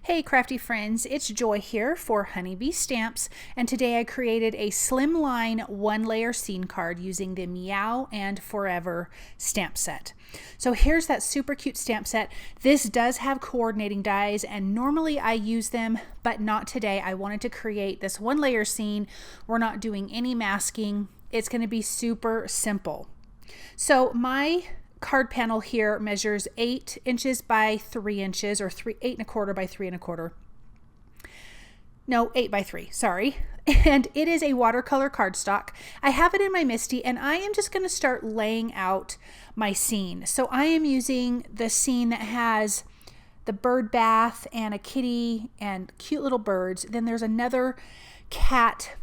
Hey crafty friends, it's Joy here for Honeybee Stamps, and today I created a slimline one-layer scene card using the Meow and Furever stamp set. So here's that super cute stamp set. This does have coordinating dies, and normally I use them, but not today. I wanted to create this one-layer scene. We're not doing any masking. It's going to be super simple. So my card panel here measures 8 inches by 3 inches, or 8.25 by 3.25. No, 8 by 3, sorry. And it is a watercolor cardstock. I have it in my MISTI, and I am just going to start laying out my scene. So I am using the scene that has the bird bath and a kitty and cute little birds. Then there's another cat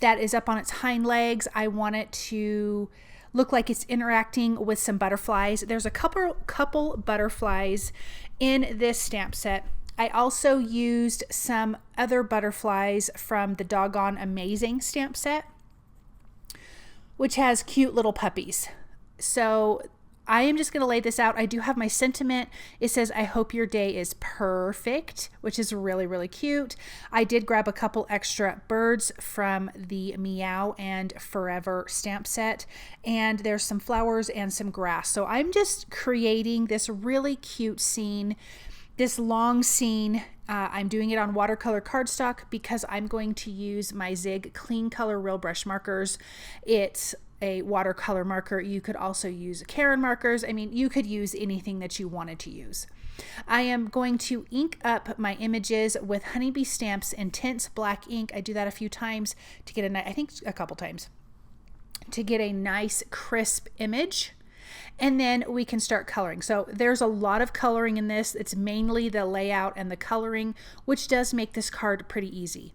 that is up on its hind legs. I want it to look like it's interacting with some butterflies. There's a couple butterflies in this stamp set. I also used some other butterflies from the Doggone Amazing stamp set, which has cute little puppies. So I am just going to lay this out. I do have my sentiment. It says, "I hope your day is perfect," which is really, really cute. I did grab a couple extra birds from the Meow and Furever stamp set, and there's some flowers and some grass. So I'm just creating this really cute scene, this long scene. I'm doing it on watercolor cardstock because I'm going to use my Zig Clean Color Real Brush markers. It's a watercolor marker. You could also use Karen markers. I mean, you could use anything that you wanted to use. I am going to ink up my images with Honeybee Stamps Intense Black ink. I do that a few times to get I think a couple times, to get a nice crisp image. And then we can start coloring. So there's a lot of coloring in this. It's mainly the layout and the coloring, which does make this card pretty easy.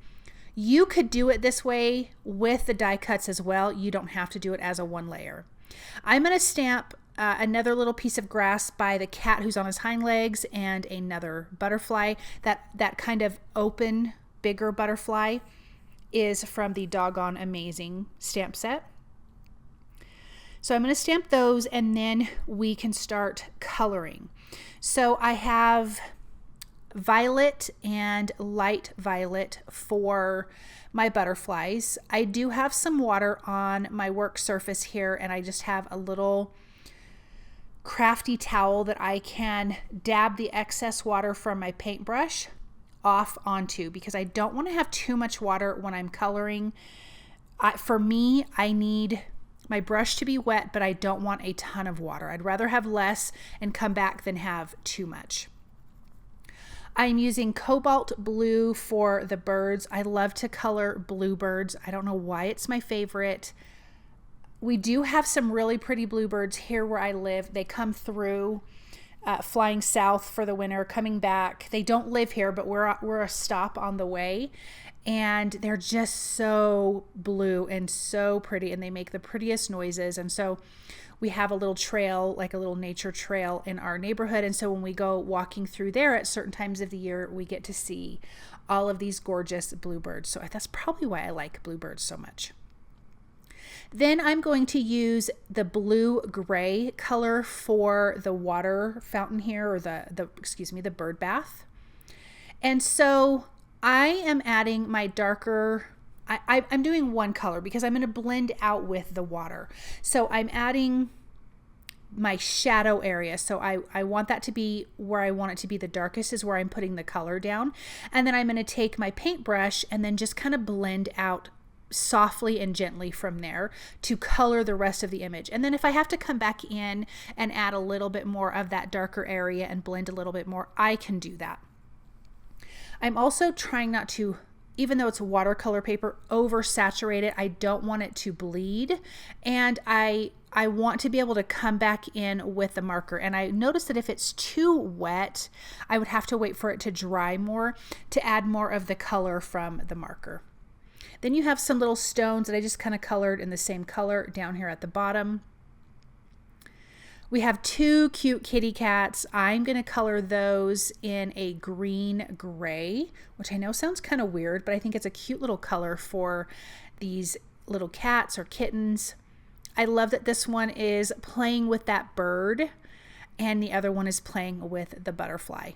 You could do it this way with the die cuts as well. You don't have to do it as a one layer. I'm going to stamp another little piece of grass by the cat who's on his hind legs, and another butterfly. That kind of open, bigger butterfly is from the Doggone Amazing stamp set. So I'm going to stamp those, and then we can start coloring. So I have violet and light violet for my butterflies. I do have some water on my work surface here, and I just have a little crafty towel that I can dab the excess water from my paintbrush off onto, because I don't want to have too much water when I'm coloring. For me, I need my brush to be wet, but I don't want a ton of water. I'd rather have less and come back than have too much. I'm using cobalt blue for the birds. I love to color bluebirds. I don't know why it's my favorite. We do have some really pretty bluebirds here where I live. They come through flying south for the winter, coming back. They don't live here, but we're a stop on the way. And they're just so blue and so pretty, and they make the prettiest noises. And so we have a little trail, like a little nature trail in our neighborhood. And so when we go walking through there at certain times of the year, we get to see all of these gorgeous bluebirds. So that's probably why I like bluebirds so much. Then I'm going to use the blue-gray color for the water fountain here, or the bird bath. And so I am adding my darker, I'm doing one color because I'm going to blend out with the water. So I'm adding my shadow area. So I want that to be where I want it to be the darkest, is where I'm putting the color down. And then I'm going to take my paintbrush and then just kind of blend out softly and gently from there to color the rest of the image. And then if I have to come back in and add a little bit more of that darker area and blend a little bit more, I can do that. I'm also trying not to, even though it's watercolor paper, oversaturate it. I don't want it to bleed, and I want to be able to come back in with the marker. And I noticed that if it's too wet, I would have to wait for it to dry more to add more of the color from the marker. Then you have some little stones that I just kind of colored in the same color down here at the bottom. We have two cute kitty cats. I'm going to color those in a green gray, which I know sounds kind of weird, but I think it's a cute little color for these little cats or kittens. I love that this one is playing with that bird and the other one is playing with the butterfly.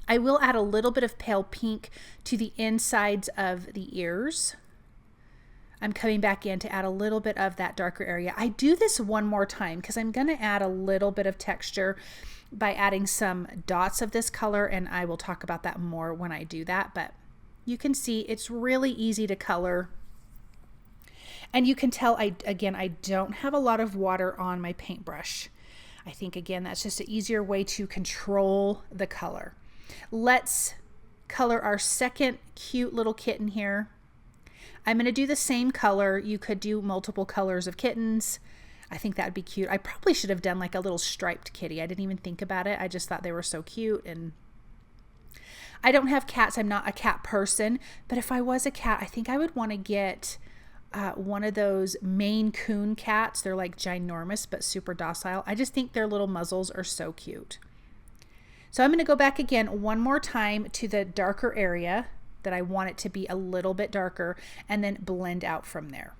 I will add a little bit of pale pink to the insides of the ears. I'm coming back in to add a little bit of that darker area. I do this one more time because I'm going to add a little bit of texture by adding some dots of this color, and I will talk about that more when I do that. But you can see it's really easy to color. And you can tell, I don't have a lot of water on my paintbrush. I think, again, that's just an easier way to control the color. Let's color our second cute little kitten here. I'm going to do the same color. You could do multiple colors of kittens. I think that would be cute. I probably should have done like a little striped kitty. I didn't even think about it. I just thought they were so cute. And I don't have cats. I'm not a cat person. But if I was a cat, I think I would want to get one of those Maine Coon cats. They're like ginormous but super docile. I just think their little muzzles are so cute. So I'm going to go back again one more time to the darker area that I want it to be a little bit darker, and then blend out from there.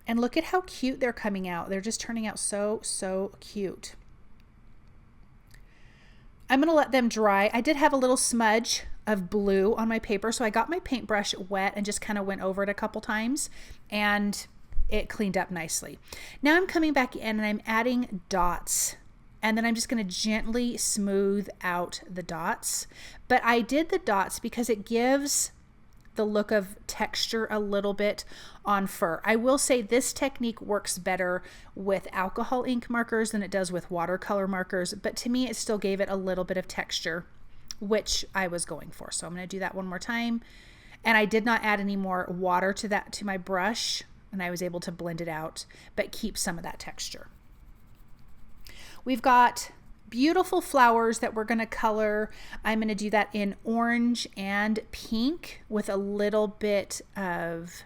And look at how cute they're coming out. They're just turning out so, so cute. I'm going to let them dry. I did have a little smudge of blue on my paper, so I got my paintbrush wet and just kind of went over it a couple times, and it cleaned up nicely. Now I'm coming back in and I'm adding dots, and then I'm just going to gently smooth out the dots. But I did the dots because it gives the look of texture a little bit on fur. I will say this technique works better with alcohol ink markers than it does with watercolor markers, but to me it still gave it a little bit of texture, which I was going for. So I'm going to do that one more time. And I did not add any more water to my brush, and I was able to blend it out, but keep some of that texture. We've got beautiful flowers that we're going to color. I'm going to do that in orange and pink with a little bit of,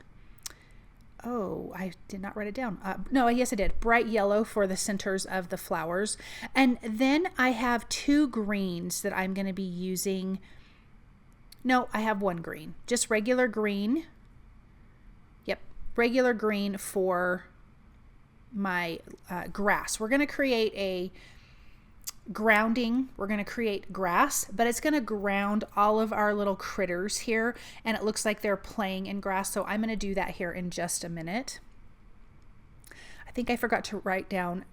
oh, I did not write it down. No, yes I did. Bright yellow for the centers of the flowers. And then I have two greens that I'm going to be using. No, I have one green, just regular green. Yep, regular green for my grass. We're going to create a grounding. We're going to create grass, but it's going to ground all of our little critters here, and it looks like they're playing in grass. So I'm going to do that here in just a minute. I think I forgot to write down.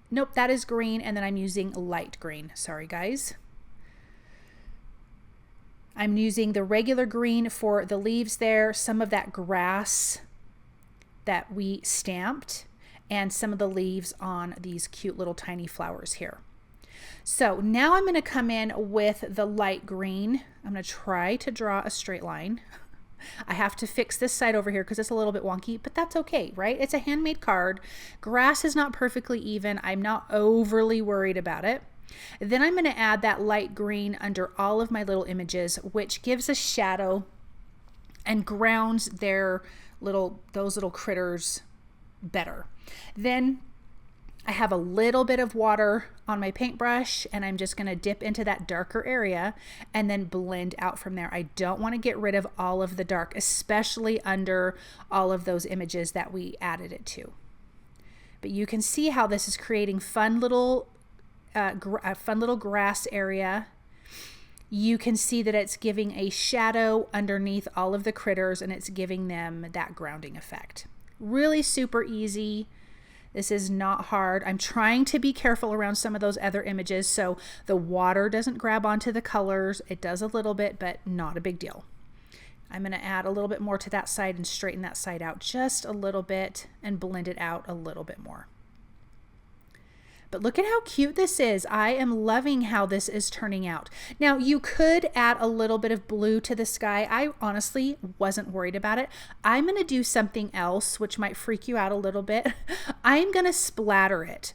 Nope, that is green, and then I'm using light green. Sorry guys. I'm using the regular green for the leaves there, some of that grass that we stamped, and some of the leaves on these cute little tiny flowers here. So now I'm going to come in with the light green. I'm going to try to draw a straight line. I have to fix this side over here because it's a little bit wonky, but that's okay, right? It's a handmade card. Grass is not perfectly even. I'm not overly worried about it. Then I'm going to add that light green under all of my little images, which gives a shadow and grounds those little critters better. Then I have a little bit of water on my paintbrush, and I'm just going to dip into that darker area and then blend out from there. I don't want to get rid of all of the dark, especially under all of those images that we added it to. But you can see how this is creating a fun little grass area. You can see that it's giving a shadow underneath all of the critters, and it's giving them that grounding effect. Really super easy. This is not hard. I'm trying to be careful around some of those other images so the water doesn't grab onto the colors. It does a little bit, but not a big deal. I'm going to add a little bit more to that side and straighten that side out just a little bit and blend it out a little bit more. But look at how cute this is. I am loving how this is turning out. Now you could add a little bit of blue to the sky. I honestly wasn't worried about it. I'm going to do something else which might freak you out a little bit. I'm going to splatter it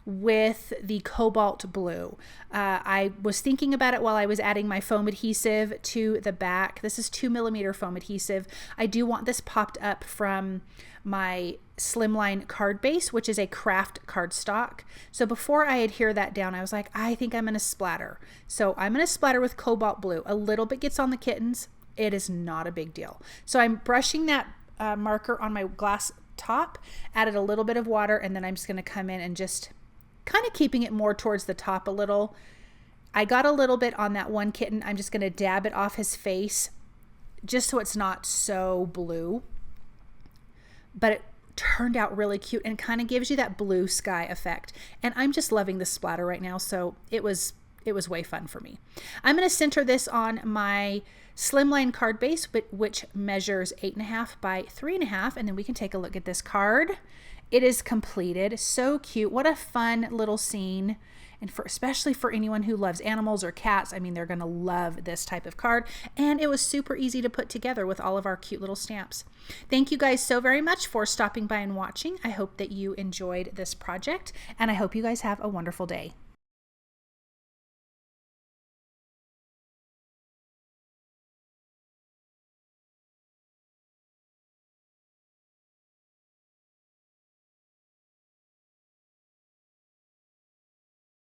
with the cobalt blue. I was thinking about it while I was adding my foam adhesive to the back. This is 2mm foam adhesive. I do want this popped up from my slimline card base, which is a craft cardstock. So before I adhere that down, I was like, I think I'm going to splatter. So I'm going to splatter with cobalt blue. A little bit gets on the kittens. It is not a big deal. So I'm brushing that marker on my glass top, added a little bit of water, and then I'm just going to come in and just kind of keeping it more towards the top a little. I got a little bit on that one kitten. I'm just going to dab it off his face just so it's not so blue. But it turned out really cute and kind of gives you that blue sky effect. And I'm just loving the splatter right now, so it was way fun for me. I'm going to center this on my slimline card base, which measures 8.5 by 3.5, and then we can take a look at this card. It is completed. So cute. What a fun little scene. And especially for anyone who loves animals or cats, I mean, they're going to love this type of card. And it was super easy to put together with all of our cute little stamps. Thank you guys so very much for stopping by and watching. I hope that you enjoyed this project, and I hope you guys have a wonderful day.